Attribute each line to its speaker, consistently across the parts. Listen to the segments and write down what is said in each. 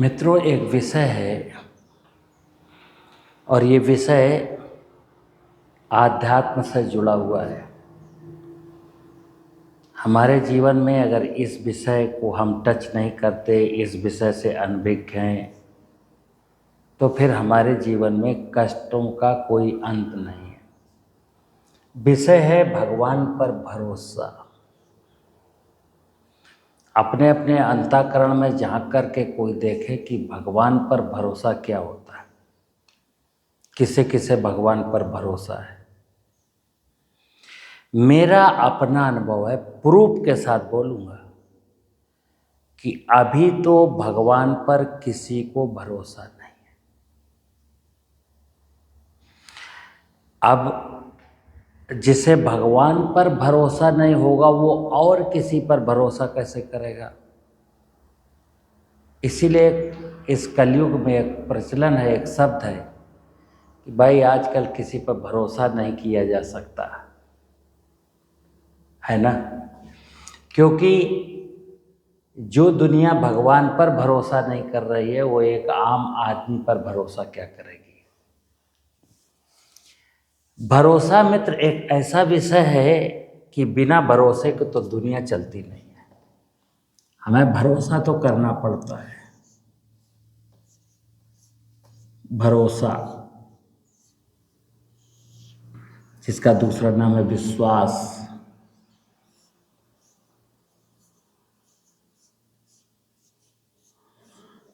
Speaker 1: मित्रों, एक विषय है और ये विषय आध्यात्म से जुड़ा हुआ है। हमारे जीवन में अगर इस विषय को हम टच नहीं करते, इस विषय से अनभिज्ञ हैं, तो फिर हमारे जीवन में कष्टों का कोई अंत नहीं है। विषय है भगवान पर भरोसा। अपने अपने अंतःकरण में झांक करके कोई देखे कि भगवान पर भरोसा क्या होता है, किसे किसे भगवान पर भरोसा है। मेरा अपना अनुभव है, प्रूफ के साथ बोलूँगा कि अभी तो भगवान पर किसी को भरोसा नहीं है। अब जिसे भगवान पर भरोसा नहीं होगा वो और किसी पर भरोसा कैसे करेगा। इसीलिए इस कलयुग में एक प्रचलन है, एक शब्द है कि भाई आजकल किसी पर भरोसा नहीं किया जा सकता है ना। क्योंकि जो दुनिया भगवान पर भरोसा नहीं कर रही है वो एक आम आदमी पर भरोसा क्या करेगी। भरोसा मित्र एक ऐसा विषय है कि बिना भरोसे के तो दुनिया चलती नहीं है। हमें भरोसा तो करना पड़ता है। भरोसा, जिसका दूसरा नाम है विश्वास।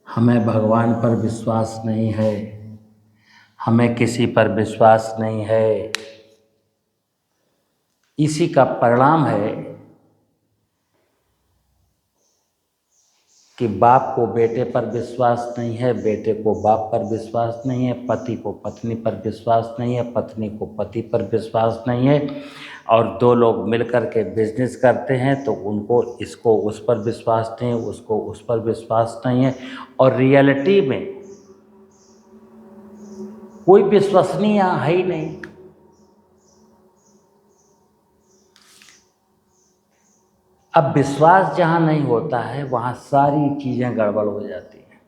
Speaker 1: हमें भगवान पर विश्वास नहीं है, हमें किसी पर विश्वास नहीं है। इसी का परिणाम है कि बाप को बेटे पर विश्वास नहीं है, बेटे को बाप पर विश्वास नहीं है, पति को पत्नी पर विश्वास नहीं है, पत्नी को पति पर विश्वास नहीं है। और दो लोग मिलकर के बिजनेस करते हैं तो उनको इसको उस पर विश्वास नहीं है, उसको उस पर विश्वास नहीं है। और रियलिटी में कोई विश्वसनीय है ही नहीं। अब विश्वास जहाँ नहीं होता है वहाँ सारी चीज़ें गड़बड़ हो जाती हैं।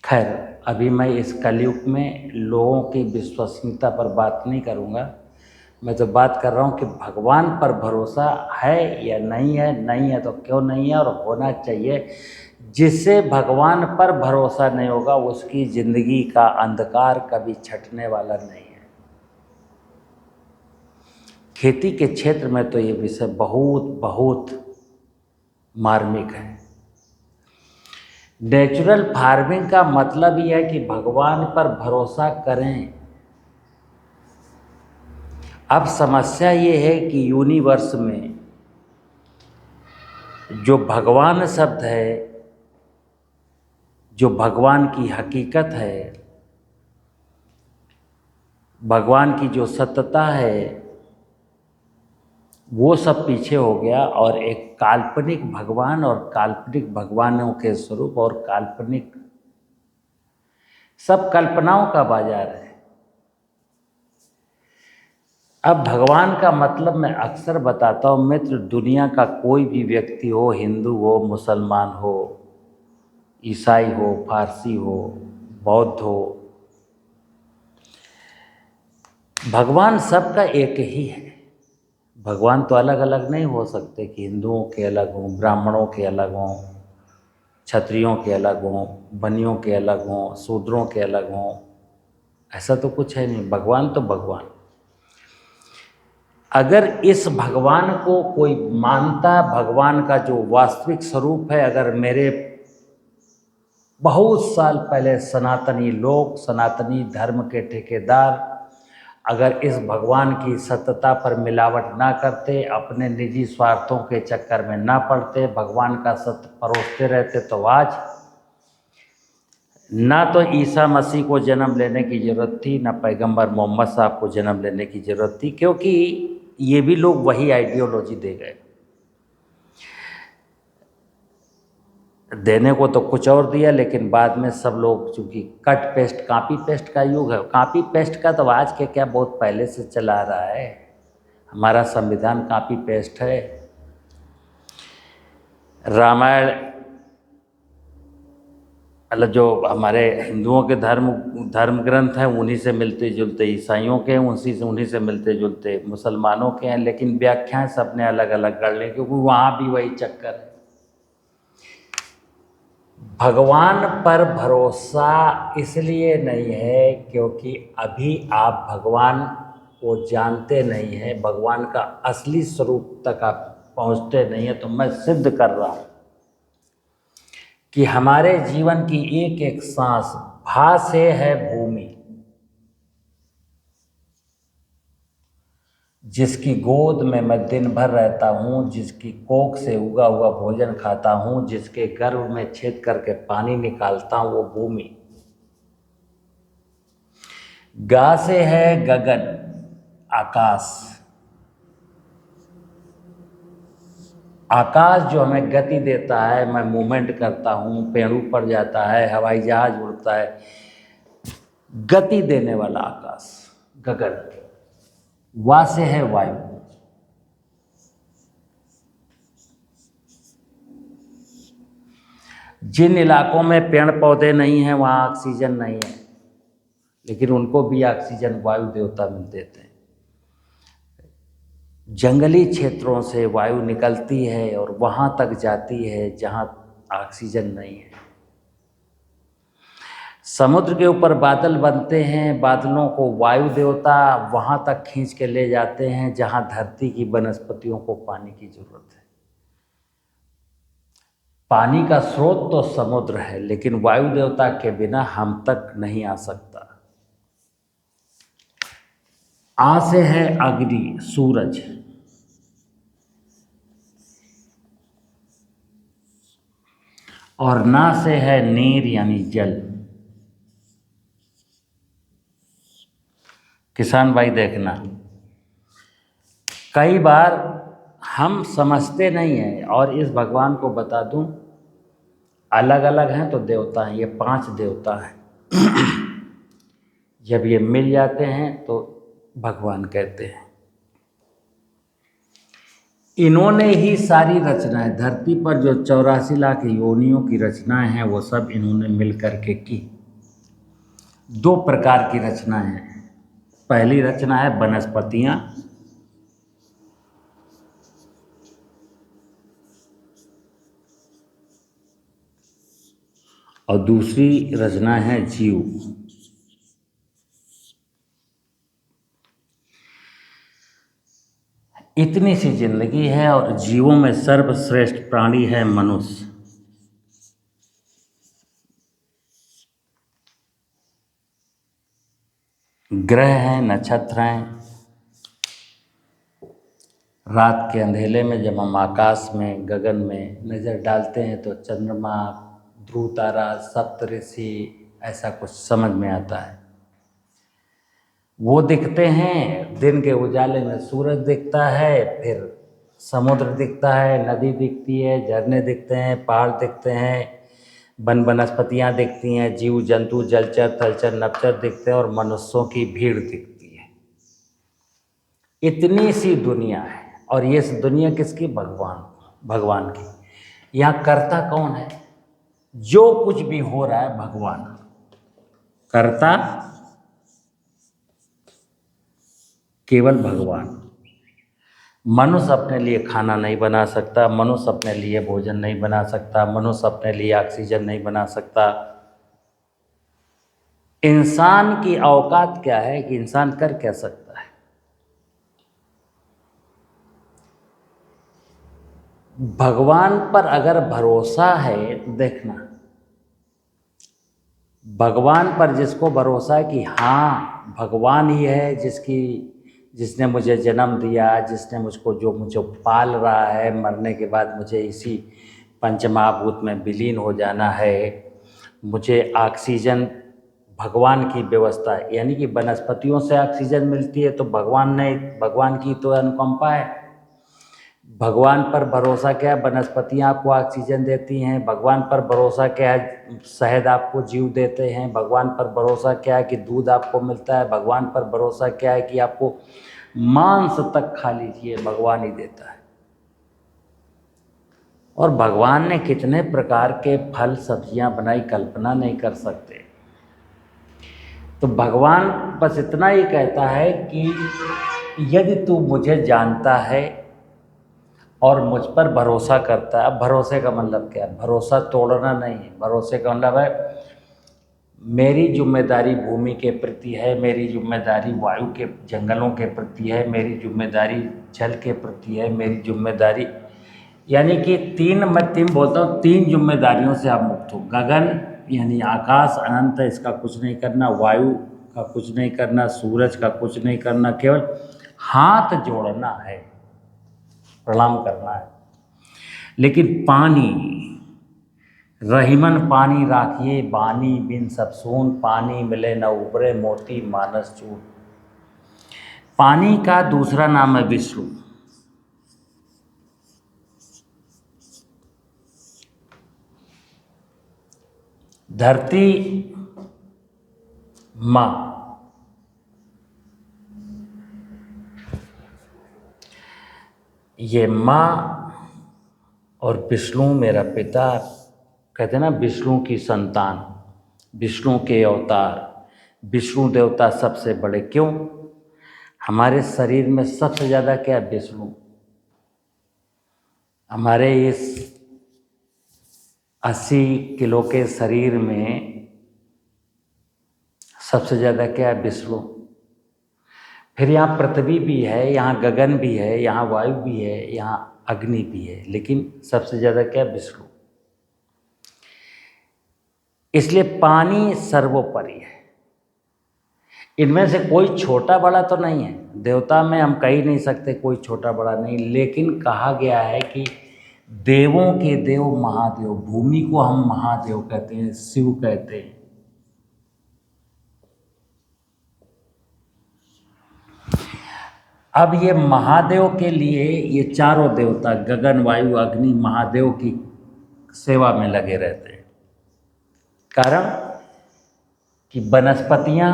Speaker 1: खैर, अभी मैं इस कलयुग में लोगों की विश्वसनीयता पर बात नहीं करूँगा। मैं तो बात कर रहा हूँ कि भगवान पर भरोसा है या नहीं है, नहीं है तो क्यों नहीं है और होना चाहिए। जिससे भगवान पर भरोसा नहीं होगा उसकी ज़िंदगी का अंधकार कभी छटने वाला नहीं है। खेती के क्षेत्र में तो ये विषय बहुत बहुत मार्मिक है। नेचुरल फार्मिंग का मतलब ये है कि भगवान पर भरोसा करें। अब समस्या ये है कि यूनिवर्स में जो भगवान शब्द है, जो भगवान की हकीकत है, भगवान की जो सत्यता है, वो सब पीछे हो गया और एक काल्पनिक भगवान और काल्पनिक भगवानों के स्वरूप और काल्पनिक सब कल्पनाओं का बाजार है। अब भगवान का मतलब मैं अक्सर बताता हूँ मित्र, दुनिया का कोई भी व्यक्ति हो, हिंदू हो, मुसलमान हो, ईसाई हो, फारसी हो, बौद्ध हो, भगवान सबका एक ही है। भगवान तो अलग अलग नहीं हो सकते कि हिंदुओं के अलग हों, ब्राह्मणों के अलग हों, क्षत्रियों के अलग हों, बनियों के अलग हों, शूद्रों के अलग हों। ऐसा तो कुछ है नहीं। भगवान तो भगवान। अगर इस भगवान को कोई मानता, भगवान का जो वास्तविक स्वरूप है, अगर मेरे बहुत साल पहले सनातनी लोग, सनातनी धर्म के ठेकेदार अगर इस भगवान की सत्यता पर मिलावट ना करते, अपने निजी स्वार्थों के चक्कर में ना पड़ते, भगवान का सत्य परोसते रहते, तो आज ना तो ईसा मसीह को जन्म लेने की ज़रूरत थी, ना पैगंबर मोहम्मद साहब को जन्म लेने की ज़रूरत थी। क्योंकि ये भी लोग वही आइडियोलॉजी दे गए। देने को तो कुछ और दिया, लेकिन बाद में सब लोग, चूँकि कट पेस्ट कॉपी पेस्ट का युग है, कॉपी पेस्ट का तो आज के क्या बहुत पहले से चला रहा है। हमारा संविधान कॉपी पेस्ट है। रामायण मतलब जो हमारे हिंदुओं के धर्म ग्रंथ हैं उन्हीं से मिलते जुलते, ईसाइयों के हैं उन्हीं से मिलते जुलते, मुसलमानों के हैं, लेकिन व्याख्याएं सबने अलग अलग कर ली, क्योंकि वहाँ भी वही चक्कर है। भगवान पर भरोसा इसलिए नहीं है क्योंकि अभी आप भगवान को जानते नहीं हैं, भगवान का असली स्वरूप तक आप पहुँचते नहीं हैं। तो मैं सिद्ध कर रहा हूँ कि हमारे जीवन की एक एक सांस भा से है भूमि, जिसकी गोद में मैं दिन भर रहता हूँ, जिसकी कोख से उगा हुआ भोजन खाता हूँ, जिसके गर्भ में छेद करके पानी निकालता हूँ, वो भूमि। गा से है गगन, आकाश। आकाश जो हमें गति देता है, मैं मूवमेंट करता हूँ, पेड़ ऊपर जाता है, हवाई जहाज उड़ता है, गति देने वाला आकाश गगन। वा से है वायु। जिन इलाकों में पेड़ पौधे नहीं हैं वहाँ ऑक्सीजन नहीं है, लेकिन उनको भी ऑक्सीजन वायु देवता मिल देते हैं। जंगली क्षेत्रों से वायु निकलती है और वहाँ तक जाती है जहाँ ऑक्सीजन नहीं है। समुद्र के ऊपर बादल बनते हैं, बादलों को वायु देवता वहाँ तक खींच के ले जाते हैं जहाँ धरती की वनस्पतियों को पानी की जरूरत है। पानी का स्रोत तो समुद्र है, लेकिन वायु देवता के बिना हम तक नहीं आ सकता। आ से है अग्नि, सूरज। और ना से है नीर यानी जल। किसान भाई देखना, कई बार हम समझते नहीं हैं, और इस भगवान को बता दूं, अलग अलग हैं तो देवता हैं, ये 5 देवता हैं। जब ये मिल जाते हैं तो भगवान कहते हैं। इन्होंने ही सारी रचनाएं, धरती पर जो 84 लाख योनियों की रचनाएं हैं वो सब इन्होंने मिल करके की। 2 प्रकार की रचनाएं हैं। पहली रचना है वनस्पतियां, और दूसरी रचना है जीव। इतनी सी जिंदगी है और जीवों में सर्वश्रेष्ठ प्राणी है मनुष्य। ग्रह हैं, नक्षत्र हैं। रात के अंधेले में जब हम आकाश में, गगन में नज़र डालते हैं तो चंद्रमा, ध्रुव तारा, सप्तऋषि, ऐसा कुछ समझ में आता है। वो दिखते हैं, दिन के उजाले में सूरज दिखता है, फिर समुद्र दिखता है, नदी दिखती है, झरने दिखते हैं, पहाड़ दिखते हैं, वनस्पतियाँ दिखती हैं, जीव जंतु, जलचर, थलचर, नभचर दिखते हैं, और मनुष्यों की भीड़ दिखती है। इतनी सी दुनिया है, और ये दुनिया किसकी? भगवान की। यहाँ करता कौन है? जो कुछ भी हो रहा है भगवान करता, केवल भगवान। मनुष्य अपने लिए खाना नहीं बना सकता, मनुष्य अपने लिए भोजन नहीं बना सकता, मनुष्य अपने लिए ऑक्सीजन नहीं बना सकता। इंसान की औकात क्या है कि इंसान कर क्या सकता है? भगवान पर अगर भरोसा है तो देखना, भगवान पर जिसको भरोसा है कि हाँ भगवान ही है जिसने मुझे जन्म दिया, जिसने मुझे पाल रहा है, मरने के बाद मुझे इसी पंचमहाभूत में विलीन हो जाना है, मुझे ऑक्सीजन भगवान की व्यवस्था है, यानी कि वनस्पतियों से ऑक्सीजन मिलती है तो भगवान की तो अनुकंपा है। भगवान पर भरोसा क्या है? वनस्पतियाँ आपको ऑक्सीजन देती हैं। भगवान पर भरोसा क्या है? शहद आपको जीव देते हैं। भगवान पर भरोसा क्या है कि दूध आपको मिलता है। भगवान पर भरोसा क्या है कि आपको मांस तक खा लीजिए, भगवान ही देता है। और भगवान ने कितने प्रकार के फल सब्जियां बनाई, कल्पना नहीं कर सकते। तो भगवान बस इतना ही कहता है कि यदि तू मुझे जानता है और मुझ पर भरोसा करता है। अब भरोसे का मतलब क्या है? भरोसा तोड़ना नहीं है। भरोसे का मतलब है मेरी जिम्मेदारी भूमि के प्रति है, मेरी जिम्मेदारी वायु के जंगलों के प्रति है, मेरी जिम्मेदारी जल के प्रति है, मेरी जिम्मेदारी यानी कि मैं तीन बोलता हूँ, तीन जिम्मेदारियों से आप मुक्त हो। गगन यानी आकाश अनंत है, इसका कुछ नहीं करना, वायु का कुछ नहीं करना, सूरज का कुछ नहीं करना, केवल हाथ जोड़ना है, प्रणाम करना है। लेकिन पानी, रहीमन पानी राखिए बानी बिन सब सून, पानी मिले न उबरे मोती मानस चूर। पानी का दूसरा नाम है विष्णु। धरती माँ, ये माँ और विष्णु मेरा पिता। कहते हैं ना विष्णु की संतान, विष्णु के अवतार, विष्णु देवता सबसे बड़े। क्यों? हमारे शरीर में सबसे ज़्यादा क्या है? विष्णु। हमारे इस 80 किलो के शरीर में सबसे ज़्यादा क्या है? विष्णु। फिर यहाँ पृथ्वी भी है, यहाँ गगन भी है, यहाँ वायु भी है, यहाँ अग्नि भी है, लेकिन सबसे ज़्यादा क्या है? विष्णु। इसलिए पानी सर्वोपरि है। इनमें से कोई छोटा बड़ा तो नहीं है। देवता में हम कह ही नहीं सकते कोई छोटा बड़ा नहीं, लेकिन कहा गया है कि देवों के देव महादेव, भूमि को हम महादेव कहते हैं, शिव कहते हैं। अब ये महादेव के लिए ये चारों देवता गगन वायु अग्नि महादेव की सेवा में लगे रहते हैं। कारण कि वनस्पतियाँ,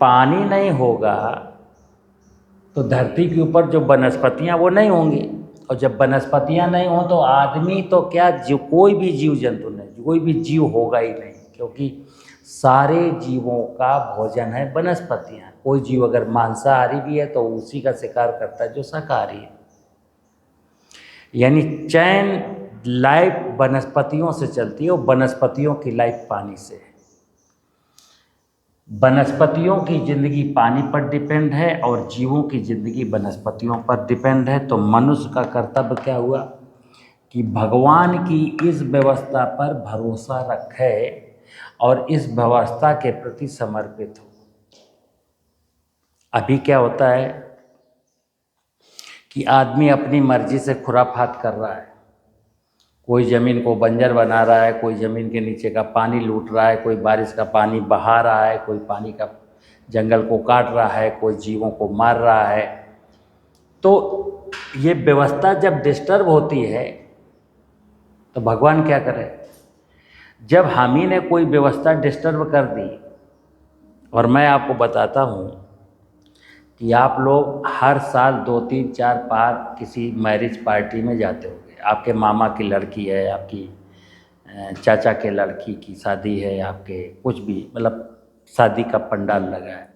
Speaker 1: पानी नहीं होगा तो धरती के ऊपर जो वनस्पतियाँ वो नहीं होंगी, और जब वनस्पतियाँ नहीं हो तो आदमी तो क्या, जो कोई भी जीव जंतु नहीं, कोई भी जीव होगा ही नहीं, क्योंकि सारे जीवों का भोजन है वनस्पतियाँ। कोई जीव अगर मांसाहारी भी है तो उसी का शिकार करता है जो शाकाहारी है। यानी चैन लाइफ वनस्पतियों से चलती है और वनस्पतियों की लाइफ पानी से है। वनस्पतियों की ज़िंदगी पानी पर डिपेंड है और जीवों की ज़िंदगी वनस्पतियों पर डिपेंड है। तो मनुष्य का कर्तव्य क्या हुआ कि भगवान की इस व्यवस्था पर भरोसा रखे और इस व्यवस्था के प्रति समर्पित हो। अभी क्या होता है कि आदमी अपनी मर्जी से खुराफात कर रहा है। कोई ज़मीन को बंजर बना रहा है, कोई ज़मीन के नीचे का पानी लूट रहा है, कोई बारिश का पानी बहा रहा है, कोई पानी का जंगल को काट रहा है, कोई जीवों को मार रहा है। तो ये व्यवस्था जब डिस्टर्ब होती है तो भगवान क्या करे? जब हम ही ने कोई व्यवस्था डिस्टर्ब कर दी, और मैं आपको बताता हूँ कि आप लोग हर साल 2, 3, 4 बार किसी मैरिज पार्टी में जाते होंगे। आपके मामा की लड़की है, आपकी चाचा के लड़की की शादी है, आपके कुछ भी मतलब शादी का पंडाल लगा है।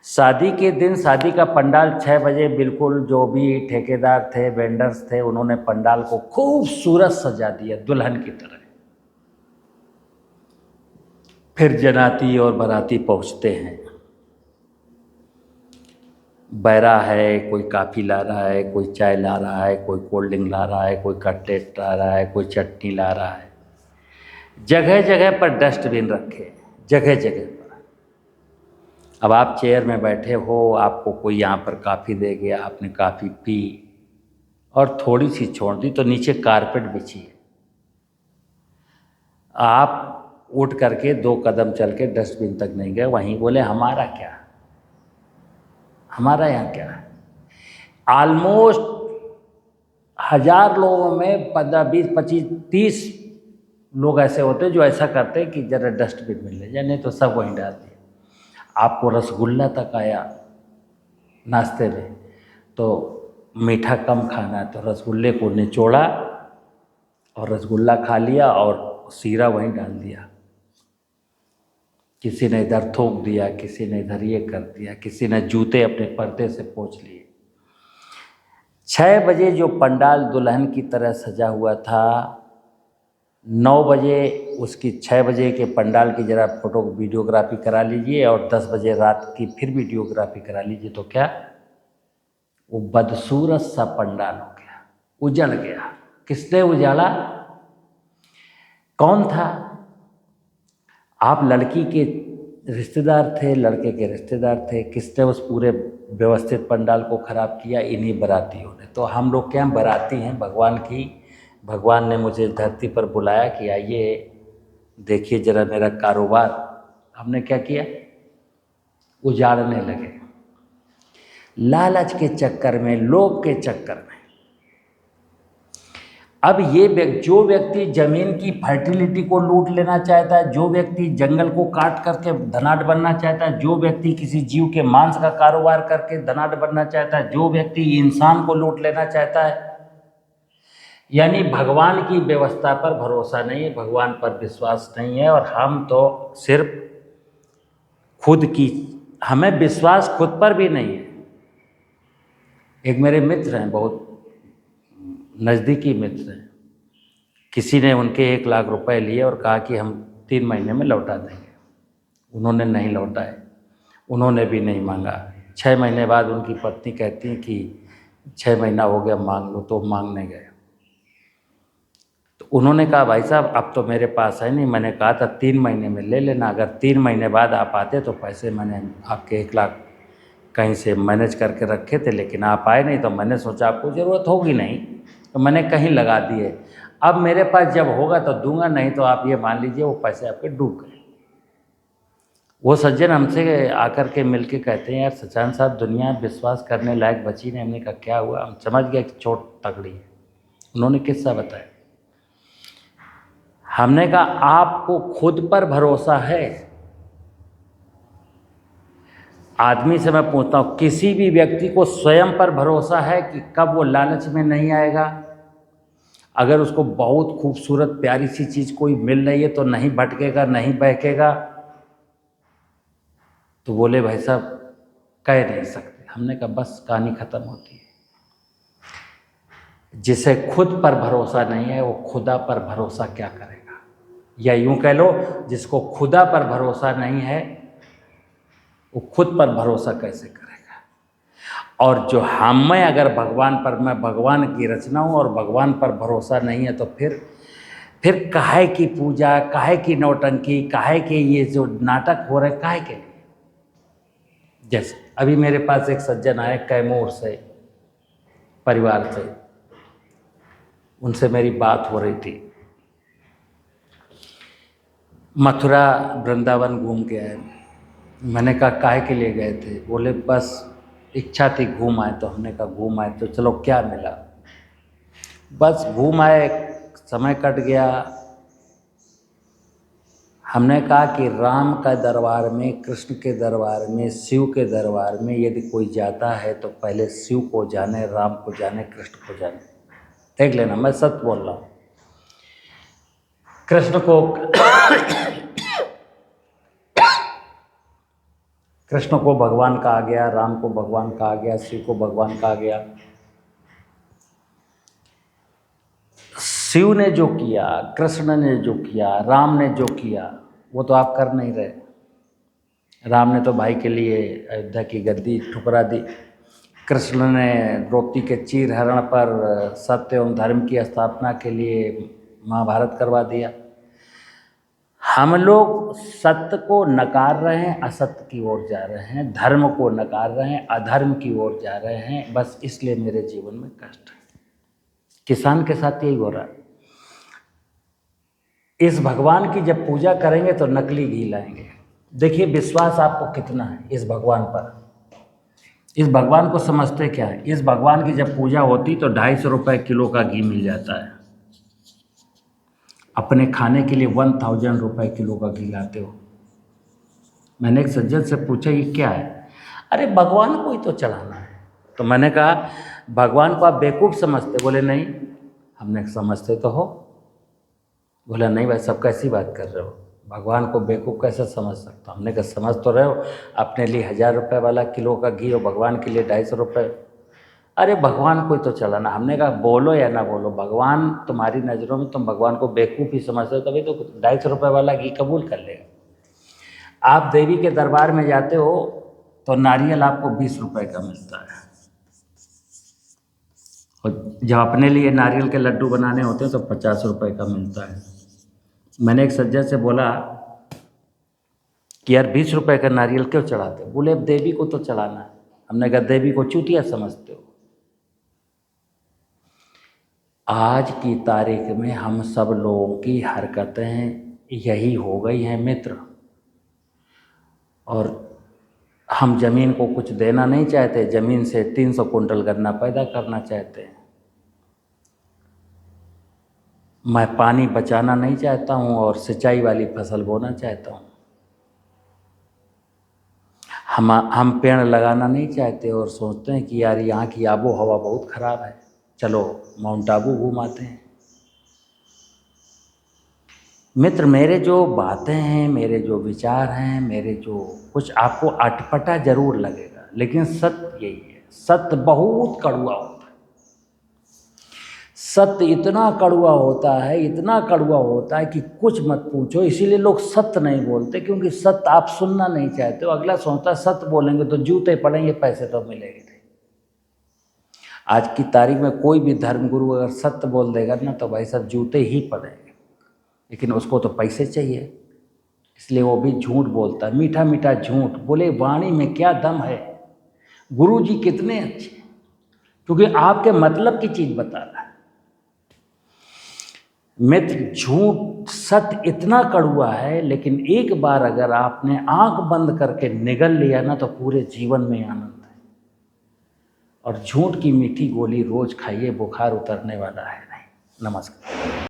Speaker 1: शादी के दिन शादी का पंडाल 6 बजे बिल्कुल, जो भी ठेकेदार थे, वेंडर्स थे, उन्होंने पंडाल को खूबसूरत सजा दिया दुल्हन की तरह। फिर जनाती और बाराती पहुंचते हैं। बैरा है, कोई काफ़ी ला रहा है, कोई चाय ला रहा है, कोई कोल्ड ड्रिंक ला रहा है, कोई कटलेट ला रहा है, कोई चटनी ला रहा है। जगह जगह पर डस्टबिन रखे, जगह जगह पर। अब आप चेयर में बैठे हो, आपको कोई यहाँ पर काफ़ी दे गया, आपने काफ़ी पी और थोड़ी सी छोड़ दी तो नीचे कारपेट बिछी है। आप उठ करके 2 कदम चल के डस्टबिन तक नहीं गए, वहीं बोले हमारा क्या, हमारा यहाँ क्या है। ऑलमोस्ट 1000 लोगों में 15, 20, 25, 30 लोग ऐसे होते हैं जो ऐसा करते हैं कि जरा डस्टबिन में ले जाए, नहीं तो सब वहीं डाल दिए। आपको रसगुल्ला तक आया नाश्ते में, तो मीठा कम खाना है, तो रसगुल्ले को निचोड़ा और रसगुल्ला खा लिया और सीरा वहीं डाल दिया। किसी ने इधर थूक दिया, किसी ने इधर ये कर दिया, किसी ने जूते अपने पर्दे से पोंछ लिए। 6 बजे जो पंडाल दुल्हन की तरह सजा हुआ था, 9 बजे उसकी 6 बजे के पंडाल की ज़रा फोटो वीडियोग्राफी करा लीजिए और 10 बजे रात की फिर वीडियोग्राफी करा लीजिए, तो क्या वो बदसूरत सा पंडाल हो गया, उजड़ गया। किसने उजाड़ा? कौन था? आप लड़की के रिश्तेदार थे, लड़के के रिश्तेदार थे। किसने उस पूरे व्यवस्थित पंडाल को ख़राब किया? इन्हीं बारातियों ने। तो हम लोग क्या बाराती हैं भगवान की। भगवान ने मुझे धरती पर बुलाया कि आइए देखिए ज़रा मेरा कारोबार। हमने क्या किया? उजाड़ने लगे, लालच के चक्कर में, लोभ के चक्कर में। अब ये जो व्यक्ति जमीन की फर्टिलिटी को लूट लेना चाहता है, जो व्यक्ति जंगल को काट करके धनाढ्य बनना चाहता है, जो व्यक्ति किसी जीव के मांस का कारोबार करके धनाढ्य बनना चाहता है, जो व्यक्ति इंसान को लूट लेना चाहता है, यानी भगवान की व्यवस्था पर भरोसा नहीं है, भगवान पर विश्वास नहीं है। और हम तो सिर्फ खुद की, हमें विश्वास खुद पर भी नहीं है। एक मेरे मित्र हैं, बहुत नज़दीकी मित्र हैं, किसी ने उनके 1 लाख रुपए लिए और कहा कि हम 3 महीने में लौटा देंगे। उन्होंने नहीं लौटाए, उन्होंने भी नहीं मांगा। 6 महीने बाद उनकी पत्नी कहती कि 6 महीना हो गया, मांग लो। तो मांगने गए, तो उन्होंने कहा भाई साहब अब तो मेरे पास है नहीं। मैंने कहा था 3 महीने में ले लेना, अगर 3 महीने बाद आप आते तो पैसे मैंने आपके 1 लाख कहीं से मैनेज करके रखे थे, लेकिन आप आए नहीं, तो मैंने सोचा आपको ज़रूरत होगी नहीं, तो मैंने कहीं लगा दिए। अब मेरे पास जब होगा तो दूंगा, नहीं तो आप ये मान लीजिए वो पैसे आपके डूब गए। वो सज्जन हमसे आकर के मिल के कहते हैं, यार सचान साहब दुनिया विश्वास करने लायक बची नहीं। हमने कहा क्या हुआ? हम समझ गए कि चोट तगड़ी है। उन्होंने किस्सा बताया। हमने कहा आपको खुद पर भरोसा है? आदमी से मैं पूछता हूँ, किसी भी व्यक्ति को स्वयं पर भरोसा है कि कब वो लालच में नहीं आएगा? अगर उसको बहुत खूबसूरत प्यारी सी चीज़ कोई मिल रही है तो नहीं भटकेगा, नहीं बहकेगा? तो बोले भाई साहब कह नहीं सकते। हमने कहा बस कहानी ख़त्म होती है। जिसे खुद पर भरोसा नहीं है वो खुदा पर भरोसा क्या करेगा? या यूं कह लो, जिसको खुदा पर भरोसा नहीं है वो खुद पर भरोसा कैसे करेगा? और जो हमें अगर भगवान पर, मैं भगवान की रचना हूँ और भगवान पर भरोसा नहीं है, तो फिर काहे की पूजा, काहे की नौटंकी, काहे के ये जो नाटक हो रहे, काहे के लिए? जैसे अभी मेरे पास एक सज्जन आए कैमूर से, परिवार से, उनसे मेरी बात हो रही थी। मथुरा वृंदावन घूम के आए। मैंने कहा काहे के लिए गए थे? बोले बस इच्छा थी घूम आए। तो हमने कहा घूम आए तो चलो क्या मिला? बस घूम आए, समय कट गया। हमने कहा कि राम का दरबार में, कृष्ण के दरबार में, शिव के दरबार में यदि कोई जाता है तो पहले शिव को जाने, राम को जाने, कृष्ण को जाने। देख लेना, मैं सच बोल रहा हूँ। कृष्ण को भगवान कहा गया, राम को भगवान कहा गया, शिव को भगवान कहा गया। शिव ने जो किया, कृष्ण ने जो किया, राम ने जो किया, वो तो आप कर नहीं रहे। राम ने तो भाई के लिए अयोध्या की गद्दी ठुकरा दी। कृष्ण ने द्रौपदी के चीर हरण पर सत्य एवं धर्म की स्थापना के लिए महाभारत करवा दिया। हम लोग सत्य को नकार रहे हैं, असत्य की ओर जा रहे हैं, धर्म को नकार रहे हैं, अधर्म की ओर जा रहे हैं। बस इसलिए मेरे जीवन में कष्ट है। किसान के साथ यही हो रहा है। इस भगवान की जब पूजा करेंगे तो नकली घी लाएंगे। देखिए विश्वास आपको कितना है इस भगवान पर। इस भगवान को समझते क्या है? इस भगवान की जब पूजा होती तो 250 रुपये किलो का घी मिल जाता है। अपने खाने के लिए 1000 रुपये किलो का घी लाते हो। मैंने एक सज्जन से पूछा ये क्या है? अरे भगवान को ही तो चढ़ाना है। तो मैंने कहा भगवान को आप बेवकूफ़ समझते? बोले नहीं। हमने समझते तो हो। बोला नहीं भाई सब कैसी बात कर रहे हो, भगवान को बेवकूफ़ कैसे समझ सकता हूँ? हमने कहा समझ तो रहे हो, अपने लिए 1000 रुपये वाला किलो का घी और भगवान के लिए 250 रुपये। अरे भगवान को तो चलाना। हमने कहा बोलो या ना बोलो, भगवान तुम्हारी नज़रों में तुम भगवान को बेवकूफ़ ही समझते हो, तभी तो 250 रुपये वाला घी कबूल कर लेगा। आप देवी के दरबार में जाते हो तो नारियल आपको 20 रुपये का मिलता है, और जब अपने लिए नारियल के लड्डू बनाने होते हैं तो 50 रुपये का मिलता है। मैंने एक सज्जन से बोला कि यार 20 रुपये का नारियल क्यों चढ़ाते? बोले अब देवी को तो चढ़ाना है। हमने कहा देवी को चूतिया समझते हो? आज की तारीख में हम सब लोगों की हरकतें यही हो गई हैं मित्र, और हम ज़मीन को कुछ देना नहीं चाहते, ज़मीन से 300 कुंटल गन्ना पैदा करना चाहते हैं। मैं पानी बचाना नहीं चाहता हूँ और सिंचाई वाली फसल बोना चाहता हूँ। हम पेड़ लगाना नहीं चाहते और सोचते हैं कि यार यहाँ की आबो हवा बहुत ख़राब है, चलो माउंट आबू घूमाते हैं। मित्र, मेरे जो बातें हैं, मेरे जो विचार हैं, मेरे जो कुछ आपको अटपटा ज़रूर लगेगा, लेकिन सत्य यही है। सत्य बहुत कड़वा होता है। सत्य इतना कड़वा होता है, इतना कड़वा होता है कि कुछ मत पूछो। इसीलिए लोग सत्य नहीं बोलते, क्योंकि सत्य आप सुनना नहीं चाहते हो। अगला सोचता है सत्य बोलेंगे तो जूते पड़ेंगे, पैसे तो मिलेंगे नहीं। आज की तारीख में कोई भी धर्मगुरु अगर सत्य बोल देगा ना तो भाई सब जूते ही पड़ेंगे, लेकिन उसको तो पैसे चाहिए, इसलिए वो भी झूठ बोलता है, मीठा मीठा झूठ। बोले वाणी में क्या दम है, गुरु जी कितने अच्छे, क्योंकि आपके मतलब की चीज़ बता रहा है। मित्र, झूठ सत्य इतना कड़वा है, लेकिन एक बार अगर आपने आंख बंद करके निगल लिया ना तो पूरे जीवन में आनंद है। और झूठ की मीठी गोली रोज खाइए, बुखार उतरने वाला है नहीं। नमस्कार।